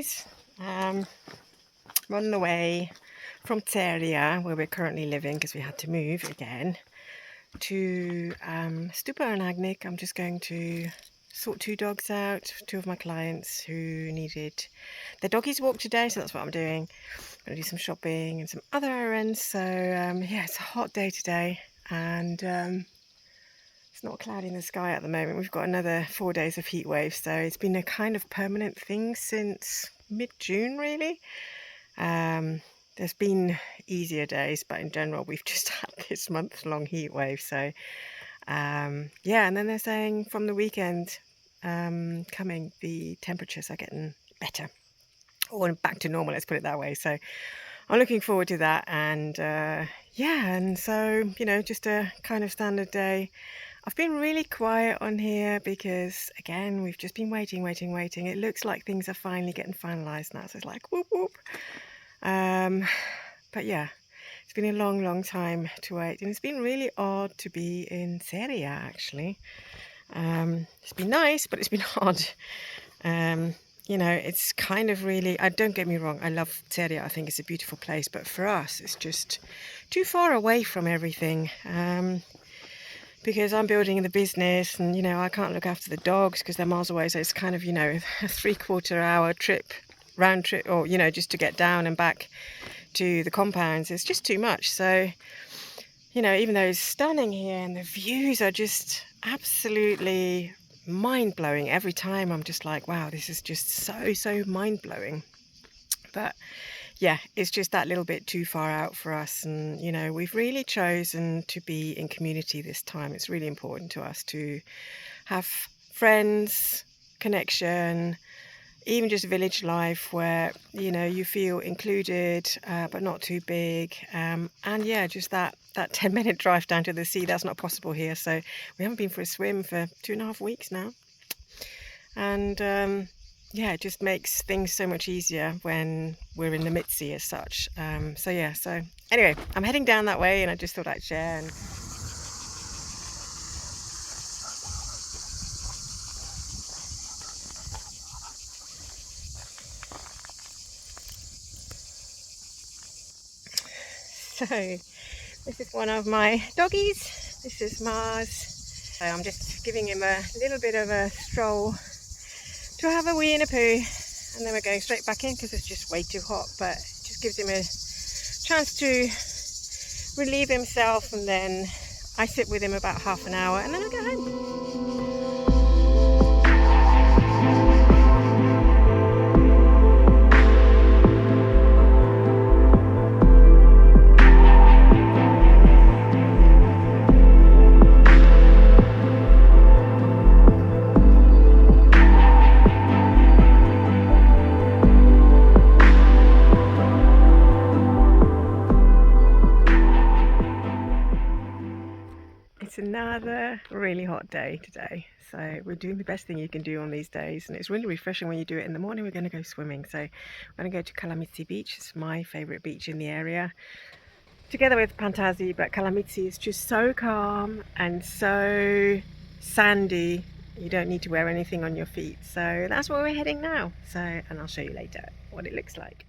doggies. I'm on the way from Teria, where we're currently living because we had to move again, to Stupa and Agnik. I'm just going to sort two dogs out, two of my clients who needed their doggies walked today, so that's what I'm doing. I'm going to do some shopping and some other errands. So yeah, it's a hot day today, and it's not cloudy in the sky at the moment. We've got another 4 days of heat waves, so it's been a kind of permanent thing since mid-June, really. There's been easier days, but in general, we've just had this month-long heat wave. So yeah, and then they're saying from the weekend coming, the temperatures are getting better, or back to normal, let's put it that way. So I'm looking forward to that. And yeah, and so, you know, just a kind of standard day. I've been really quiet on here because, again, we've just been waiting. It looks like things are finally getting finalised now, so it's like whoop whoop. But yeah, it's been a long time to wait, and it's been really odd to be in Seria, actually. It's been nice, but it's been odd. You know, it's kind of really, don't get me wrong, I love Seria, I think it's a beautiful place, but for us, it's just too far away from everything. Because I'm building the business, and, you know, I can't look after the dogs because they're miles away. So it's kind of, you know, a 3/4 hour trip, round trip, or, you know, just to get down and back to the compounds. It's just too much. So, you know, even though it's stunning here and the views are just absolutely mind-blowing every time, I'm just like, wow, this is just so mind-blowing. But yeah, it's just that little bit too far out for us. And, you know, we've really chosen to be in community this time. It's really important to us to have friends, connection, even just village life where, you know, you feel included, but not too big. And yeah, just that 10-minute drive down to the sea, that's not possible here. So we haven't been for a swim for 2.5 weeks now. And yeah, it just makes things so much easier when we're in the mid-sea as such. So yeah, so anyway, I'm heading down that way, and I just thought I'd share. And so this is one of my doggies. This is Mars. So I'm just giving him a little bit of a stroll to have a wee and a poo, and then we're going straight back in because it's just way too hot. But it just gives him a chance to relieve himself, and then I sit with him about half an hour, and then I go home. It's another really hot day today, so we're doing the best thing you can do on these days, and it's really refreshing when you do it in the morning. We're going to go swimming, so I'm going to go to Calami beach. It's my favourite beach in the area, together with Pantazi, but Calami is just so calm and so sandy, you don't need to wear anything on your feet. So that's where we're heading now, so, and I'll show you later what it looks like.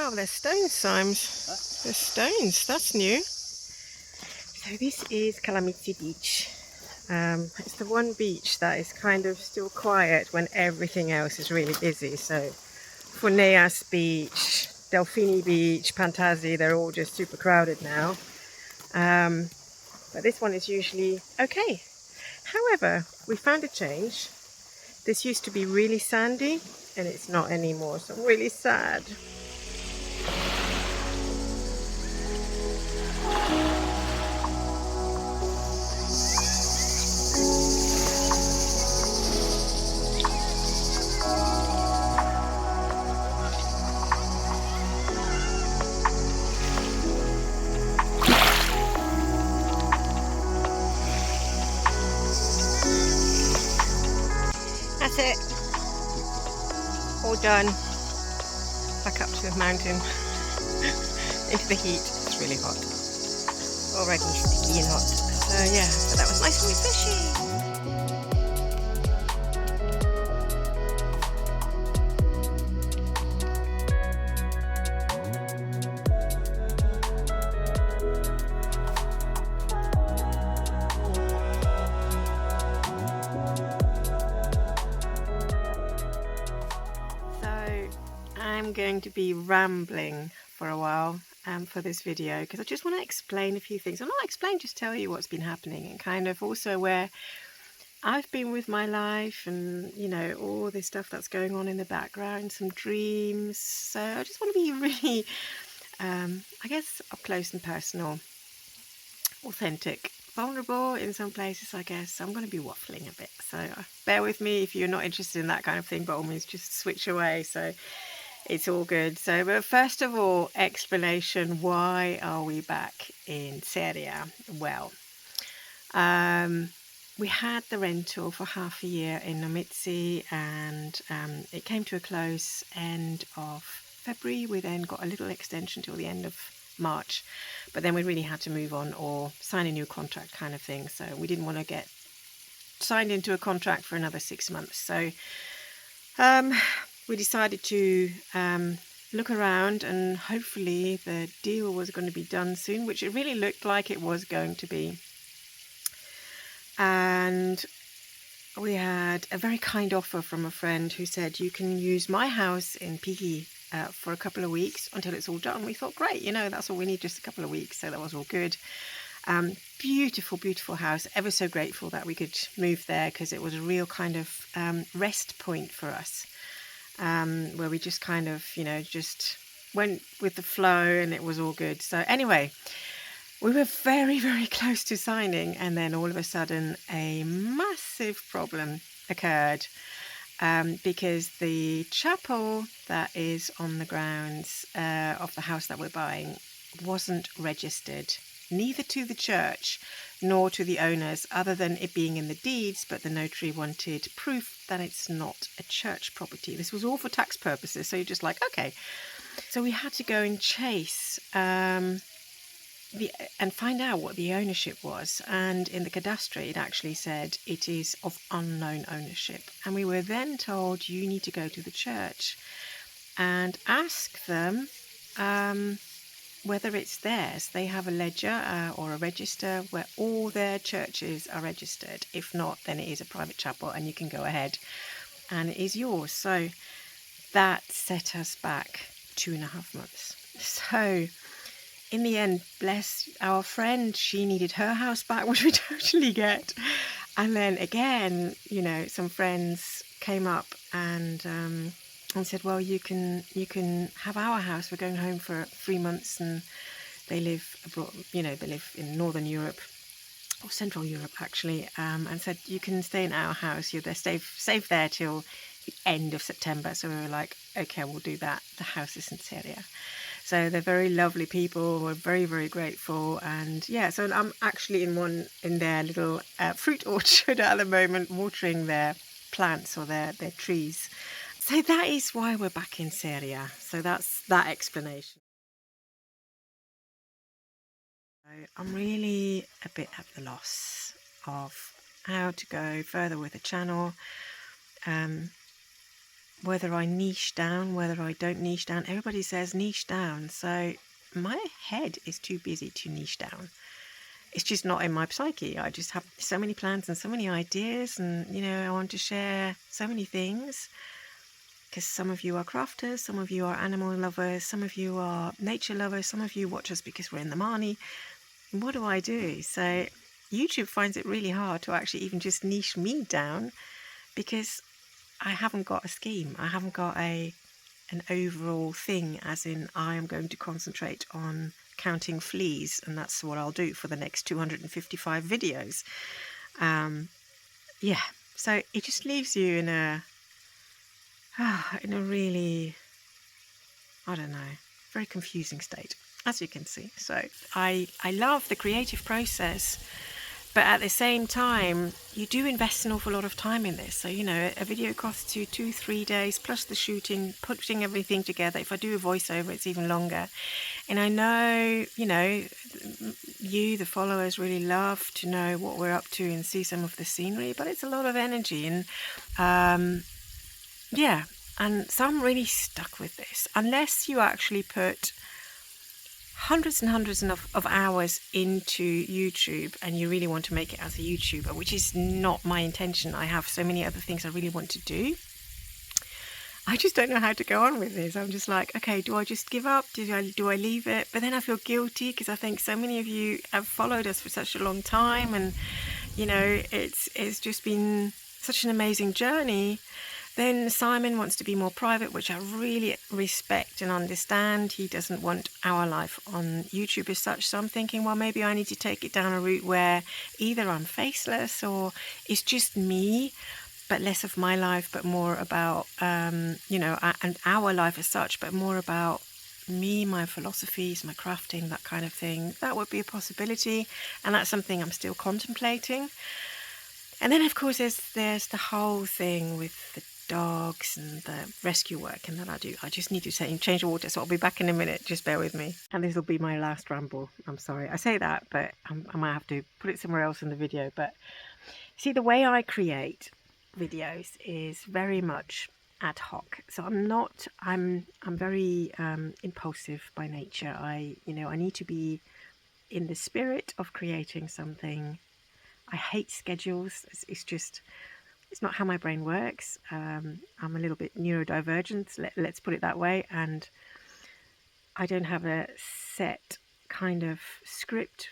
wow, there's stones, Symes. There's stones, that's new. So this is Calami Beach. It's the one beach that is kind of still quiet when everything else is really busy. So Funeas Beach, Delfini Beach, Pantazzi, they're all just super crowded now. But this one is usually okay. However, we found a change. This used to be really sandy and it's not anymore, so I'm really sad. That's it. All done. Back up to the mountain. Into the heat. It's really hot. Already sticky and hot. So yeah, but that was nice and refreshing. I'm going to be rambling for a while for this video because I just want to explain a few things. I'm not explain, just tell you what's been happening and kind of also where I've been with my life and, you know, all this stuff that's going on in the background, some dreams. So I just want to be really, I guess, up close and personal, authentic, vulnerable in some places, I guess. I'm going to be waffling a bit. So bear with me if you're not interested in that kind of thing, but almost just switch away. So it's all good. So, but first of all, explanation, why are we back in Seria? Well, we had the rental for half a year in Nomitzi and it came to a close end of February. We then got a little extension till the end of March, but then we really had to move on or sign a new contract kind of thing. So we didn't want to get signed into a contract for another 6 months. So we decided to look around and hopefully the deal was going to be done soon, which it really looked like it was going to be. And we had a very kind offer from a friend who said, you can use my house in Piki for a couple of weeks until it's all done. We thought, great, you know, that's all we need, just a couple of weeks. So that was all good. Beautiful, beautiful house. Ever so grateful that we could move there because it was a real kind of rest point for us. Where we just kind of, you know, just went with the flow and it was all good. So anyway, we were very, very close to signing and then all of a sudden a massive problem occurred because the chapel that is on the grounds of the house that we're buying wasn't registered, neither to the church nor to the owners, other than it being in the deeds, but the notary wanted proof that it's not a church property. This was all for tax purposes, so you're just like, okay. So we had to go and chase and find out what the ownership was, and in the cadastre it actually said it is of unknown ownership, and we were then told you need to go to the church and ask them whether it's theirs. They have a ledger or a register where all their churches are registered. If not, then it is a private chapel and you can go ahead and it is yours. So that set us back 2.5 months. So in the end, bless our friend, she needed her house back, which we totally get. And then again, you know, some friends came up and said, well, you can have our house. We're going home for 3 months and they live abroad, you know, they live in Northern Europe or Central Europe actually, and said, you can stay in our house. You're there, safe there till the end of September. So we were like, okay, we'll do that. The house is in Seria. So they're very lovely people. We're very, very grateful. And yeah, so I'm actually in their little fruit orchard at the moment, watering their plants or their trees. So that is why we're back in Seria. So that's that explanation. So I'm really a bit at the loss of how to go further with the channel. whether I niche down, whether I don't niche down. Everybody says niche down, so my head is too busy to niche down. It's just not in my psyche. I just have so many plans and so many ideas, and I want to share so many things, because some of you are crafters, some of you are animal lovers, some of you are nature lovers, some of you watch us because we're in the Marnie. What do I do? So YouTube finds it really hard to actually even just niche me down, because I haven't got a scheme. I haven't got an overall thing, as in I am going to concentrate on counting fleas, and that's what I'll do for the next 255 videos. Yeah, so it just leaves you in a really, I don't know, very confusing state, as you can see. So I love the creative process, but at the same time, you do invest an awful lot of time in this. So, a video costs you 2-3 days, plus the shooting, putting everything together. If I do a voiceover, it's even longer. And I know, you, the followers, really love to know what we're up to and see some of the scenery, but it's a lot of energy. And yeah, and so I'm really stuck with this. Unless you actually put hundreds and hundreds of hours into YouTube, and you really want to make it as a YouTuber, which is not my intention. I have so many other things I really want to do. I just don't know how to go on with this. I'm just like, okay, do I just give up? Do I leave it? But then I feel guilty, because I think so many of you have followed us for such a long time, and it's just been such an amazing journey. Then Simon wants to be more private, which I really respect and understand. He doesn't want our life on YouTube as such. So I'm thinking, well, maybe I need to take it down a route where either I'm faceless, or it's just me, but less of my life, but more about, and our life as such, but more about me, my philosophies, my crafting, that kind of thing. That would be a possibility. And that's something I'm still contemplating. And then, of course, there's the whole thing with the dogs and the rescue work, and that I just need to change the water, so I'll be back in a minute. Just bear with me, and this will be my last ramble. I'm sorry I say that, but I might have to put it somewhere else in the video. But see, the way I create videos is very much ad hoc. So I'm very impulsive by nature. I need to be in the spirit of creating something. I hate schedules. It's not how my brain works. I'm a little bit neurodivergent, let's put it that way, and I don't have a set kind of script.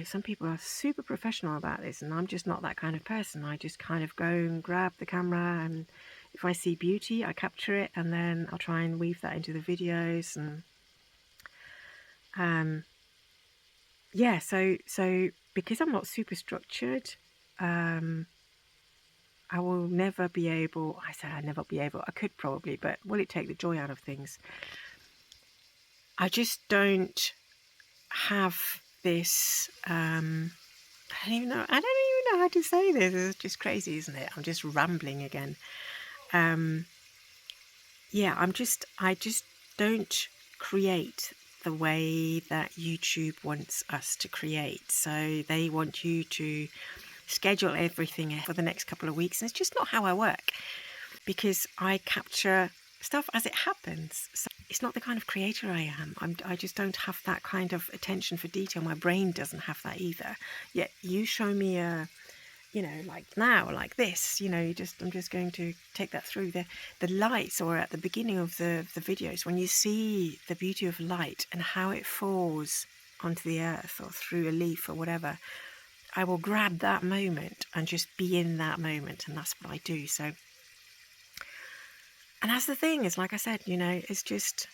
Some people are super professional about this, and I'm just not that kind of person. I just kind of go and grab the camera, and if I see beauty, I capture it, and then I'll try and weave that into the videos. And yeah, so because I'm not super structured, I will never be able, I could probably, but will it take the joy out of things? I just don't have this, I don't even know how to say this. It's just crazy, isn't it? I'm just rambling again. Yeah, I just don't create the way that YouTube wants us to create. So they want you to schedule everything for the next couple of weeks, and it's just not how I work, because I capture stuff as it happens. So it's not the kind of creator I am. I just don't have that kind of attention for detail. My brain doesn't have that either. Yet you show me like now, like this, I'm just going to take that through the lights, or at the beginning of the videos, when you see the beauty of light and how it falls onto the earth or through a leaf or whatever, I will grab that moment and just be in that moment, and that's what I do. So, and that's the thing, is like I said, it's just,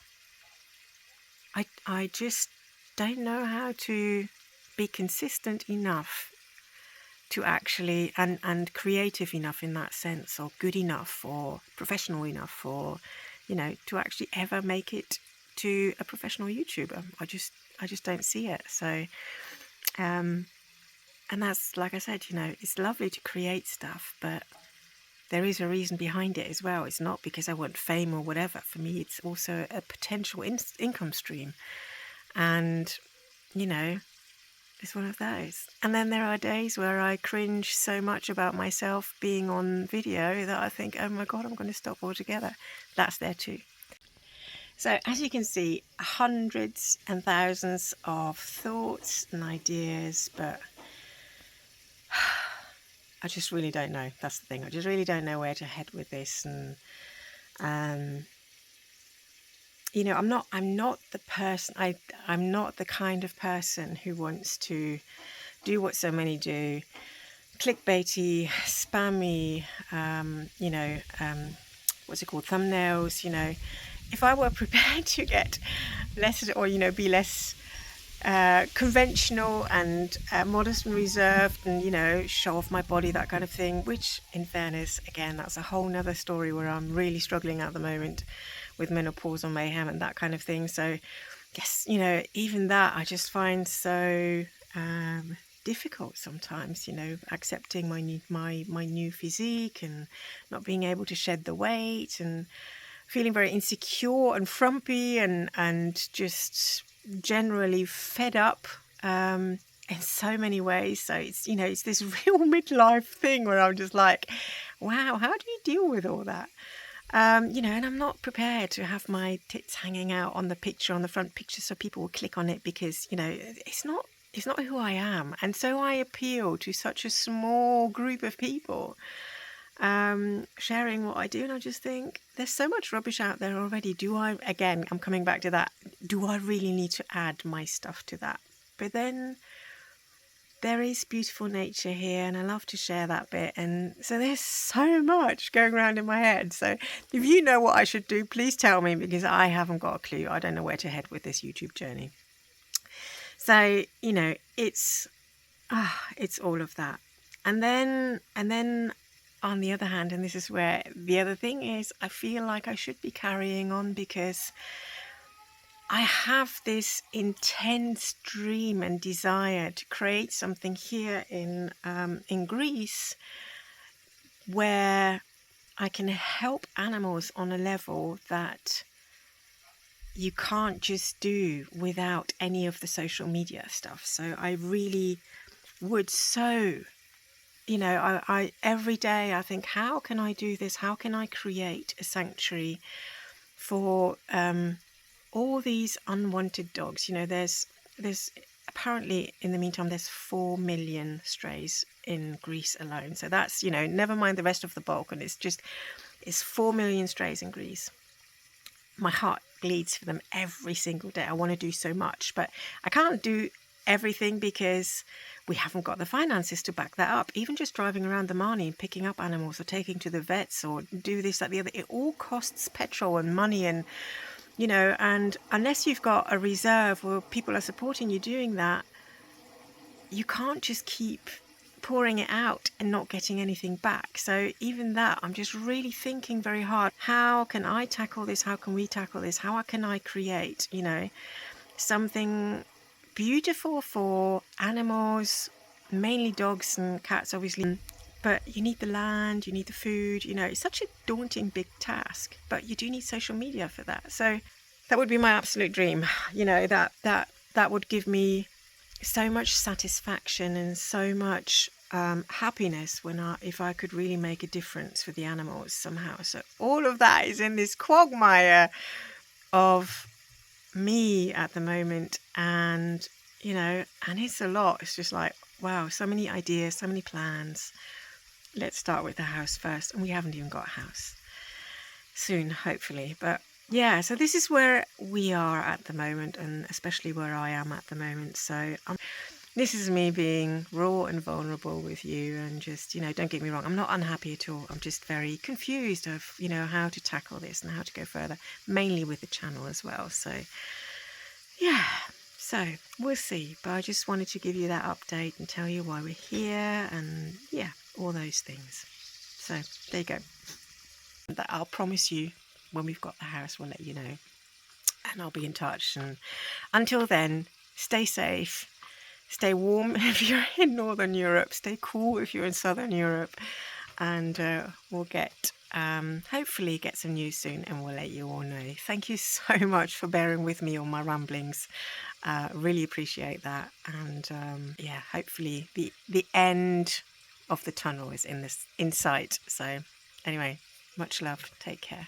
I just don't know how to be consistent enough to actually, and creative enough in that sense, or good enough, or professional enough, or, to actually ever make it to a professional YouTuber. I just don't see it. So, and that's, like I said, it's lovely to create stuff, but there is a reason behind it as well. It's not because I want fame or whatever. For me, it's also a potential income stream. And, It's one of those. And then there are days where I cringe so much about myself being on video that I think, oh my God, I'm going to stop altogether. That's there too. So as you can see, hundreds and thousands of thoughts and ideas, but I just really don't know. That's the thing. I just really don't know where to head with this. And you know, I'm not the person. I'm not the kind of person who wants to do what so many do, clickbaity, spammy, you know, what's it called, thumbnails. You know, if I were prepared to get less, or you know, be less conventional and modest and reserved, and you know, show off my body, that kind of thing, which in fairness, again, that's a whole nother story where I'm really struggling at the moment with menopausal mayhem and that kind of thing. So yes, you know, even that I just find so difficult sometimes, you know, accepting my new physique and not being able to shed the weight and feeling very insecure and frumpy and just generally fed up in so many ways. So it's, you know, it's this real midlife thing where I'm just like, wow, how do you deal with all that? You know, and I'm not prepared to have my tits hanging out on the picture, on the front picture, so people will click on it, because, you know, it's not who I am. And so I appeal to such a small group of people sharing what I do, and I just think there's so much rubbish out there already. I'm coming back to that, do I really need to add my stuff to that? But then there is beautiful nature here, and I love to share that bit. And so there's so much going around in my head. So if you know what I should do, please tell me, because I haven't got a clue. I don't know where to head with this YouTube journey. So, you know, it's all of that. And then on the other hand, and this is where the other thing is, I feel like I should be carrying on, because I have this intense dream and desire to create something here in Greece where I can help animals on a level that you can't just do without any of the social media stuff. So I really would you know, I every day I think, how can I do this? How can I create a sanctuary for all these unwanted dogs? You know, there's apparently, in the meantime, there's 4 million strays in Greece alone. So that's, you know, never mind the rest of the bulk, and it's 4 million strays in Greece. My heart bleeds for them every single day. I want to do so much, but I can't do everything because we haven't got the finances to back that up. Even just driving around the Marnie and picking up animals or taking to the vets or do this, that, the other, it all costs petrol and money, and you know, and unless you've got a reserve where people are supporting you doing that, you can't just keep pouring it out and not getting anything back. So even that, I'm just really thinking very hard, how can I tackle this? How can we tackle this? How can I create, you know, something beautiful for animals, mainly dogs and cats, obviously. But you need the land, you need the food, you know, it's such a daunting big task, but you do need social media for that. So that would be my absolute dream, you know, that would give me so much satisfaction and so much happiness if I could really make a difference for the animals somehow. So all of that is in this quagmire of me at the moment, and you know, and it's a lot. It's just like, wow, so many ideas, so many plans. Let's start with the house first, and we haven't even got a house. Soon, hopefully. But yeah, so this is where we are at the moment, and especially where I am at the moment. So this is me being raw and vulnerable with you, and just, you know, don't get me wrong, I'm not unhappy at all. I'm just very confused of, you know, how to tackle this and how to go further, mainly with the channel as well. So yeah, so we'll see. But I just wanted to give you that update and tell you why we're here, and yeah, all those things. So there you go. That I'll promise you, when we've got the house, we'll let you know, and I'll be in touch. And until then, stay safe. Stay warm if you're in Northern Europe. Stay cool if you're in Southern Europe. and we'll hopefully get some news soon, and we'll let you all know. Thank you so much for bearing with me on my ramblings. Really appreciate that. And yeah, hopefully the end of the tunnel is in sight. So anyway, much love. Take care.